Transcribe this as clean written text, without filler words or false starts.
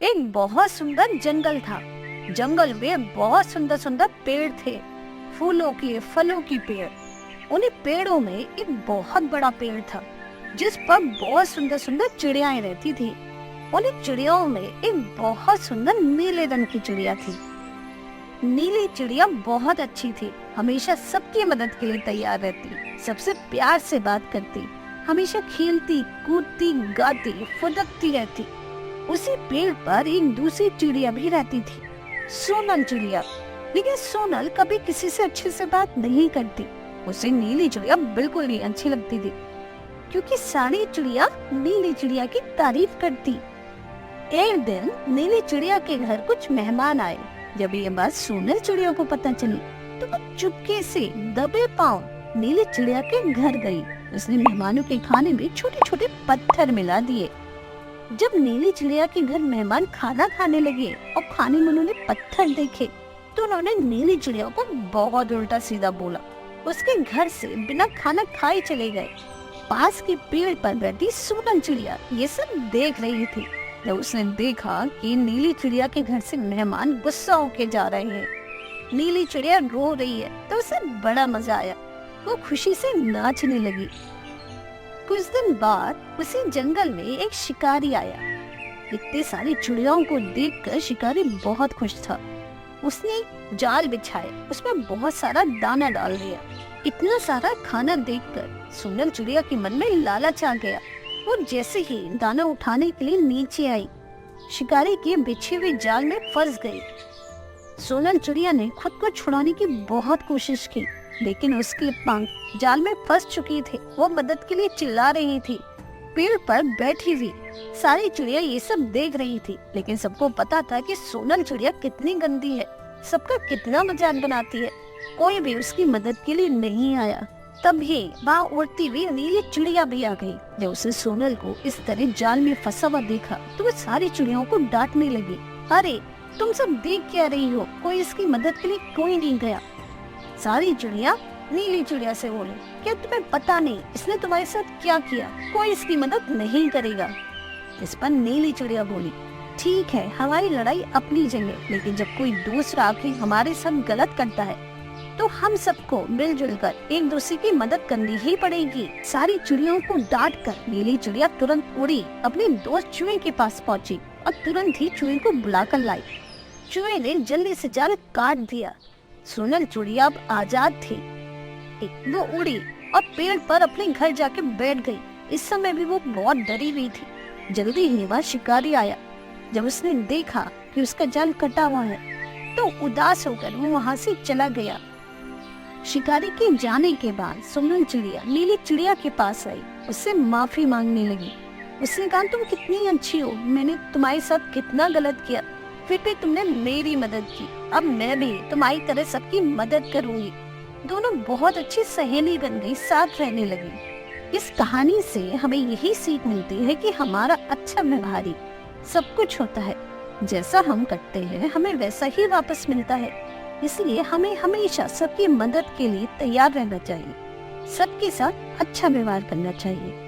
एक बहुत सुंदर जंगल था। जंगल में बहुत सुंदर सुंदर पेड़ थे, फूलों के, फलों की पेड़। उन्हीं पेड़ों में एक बहुत बड़ा पेड़ था जिस पर बहुत सुंदर सुंदर चिड़ियाएं रहती थी। उन्हीं चिड़ियाओं में एक बहुत सुंदर नीले रंग की चिड़िया थी। नीली चिड़िया बहुत अच्छी थी, हमेशा सबकी मदद के लिए तैयार रहती, सबसे प्यार से बात करती, हमेशा खेलती, कूदती, गाती, फुदकती रहती। उसी पेड़ पर एक दूसरी चिड़िया भी रहती थी, सोनल चिड़िया। लेकिन सोनल कभी किसी से अच्छे से बात नहीं करती। उसे नीली चिड़िया बिल्कुल नहीं अच्छी लगती थी, क्योंकि सारी चिड़िया नीली चिड़िया की तारीफ करती। एक दिन नीली चिड़िया के घर कुछ मेहमान आए। जब ये बात सोनल चिड़िया को पता चली तो वो चुपके से दबे पांव नीली चिड़िया के घर गई। उसने मेहमानों के खाने में छोटे छोटे पत्थर मिला दिए। जब नीली चिड़िया के घर मेहमान खाना खाने लगे और खाने में उन्होंने पत्थर देखे तो उन्होंने नीली चिड़िया को बहुत उल्टा सीधा बोला। उसके घर से बिना खाना खाए चले गए। पास के पेड़ पर बैठी सोनल चिड़िया ये सब देख रही थी। जब उसने देखा कि नीली चिड़िया के घर से मेहमान गुस्सा होके जा रहे हैं, नीली चिड़िया रो रही है, तो उसे बड़ा मजा आया। वो खुशी से नाचने लगी। कुछ दिन बाद उसी जंगल में एक शिकारी आया। इतनी सारी चिड़ियाओं को देखकर शिकारी बहुत खुश था। उसने जाल बिछाए, उसमें बहुत सारा दाना डाल दिया। इतना सारा खाना देखकर सोनल चिड़िया के मन में लालच आ गया। वो जैसे ही दाना उठाने के लिए नीचे आई, शिकारी के बिछे हुए जाल में फंस गई। सोनल चिड़िया ने खुद को छुड़ाने की बहुत कोशिश की, लेकिन उसके पंख जाल में फंस चुकी थे। वो मदद के लिए चिल्ला रही थी। पेड़ पर बैठी हुई सारी चिड़िया ये सब देख रही थी, लेकिन सबको पता था कि सोनल चिड़िया कितनी गंदी है, सबका कितना मजाक बनाती है। कोई भी उसकी मदद के लिए नहीं आया। तभी वहाँ उड़ती हुई नीली चिड़िया भी आ गई। जब उसे सोनल को इस तरह जाल में फंसा हुआ देखा तो वो सारी चिड़ियाओं को डांटने लगी। अरे तुम सब देख क्या रही हो, कोई इसकी मदद के लिए कोई नहीं गया। सारी चिड़िया नीली चिड़िया से बोली, क्या तुम्हें पता नहीं इसने तुम्हारे साथ क्या किया? कोई इसकी मदद नहीं करेगा। इस पर नीली चिड़िया बोली, ठीक है, हमारी लड़ाई अपनी जगह, लेकिन जब कोई दूसरा आके हमारे साथ गलत करता है तो हम सबको मिलजुल कर एक दूसरे की मदद करनी ही पड़ेगी। सारी चिड़ियों को डांट कर नीली चिड़िया तुरंत उड़ी, अपने दोस्त चूहे के पास पहुंची और तुरंत ही चूहे को बुलाकर लाई। चूहे ने जल्दी से जाल काट दिया। सोनल चिड़िया अब आजाद थी। वो उड़ी और पेड़ पर अपने घर जाके बैठ गई। इस समय भी वो बहुत डरी हुई थी। जल्दी ही वह शिकारी आया। जब उसने देखा कि उसका जाल कटा हुआ है तो उदास होकर वो वहाँ से चला गया। शिकारी के जाने के बाद सोनल चिड़िया नीली चिड़िया के पास आई, उससे माफी मांगने लगी। उसने कहा, तुम कितनी अच्छी हो, मैंने तुम्हारे साथ कितना गलत किया, फिर भी तुमने मेरी मदद की। अब मैं भी तुम्हारी तरह सबकी मदद करूंगी। दोनों बहुत अच्छी सहेली बन गई, साथ रहने लगी। इस कहानी से हमें यही सीख मिलती है कि हमारा अच्छा व्यवहार ही सब कुछ होता है। जैसा हम करते हैं हमें वैसा ही वापस मिलता है। इसलिए हमें हमेशा सबकी मदद के लिए तैयार रहना चाहिए, सबके साथ अच्छा व्यवहार करना चाहिए।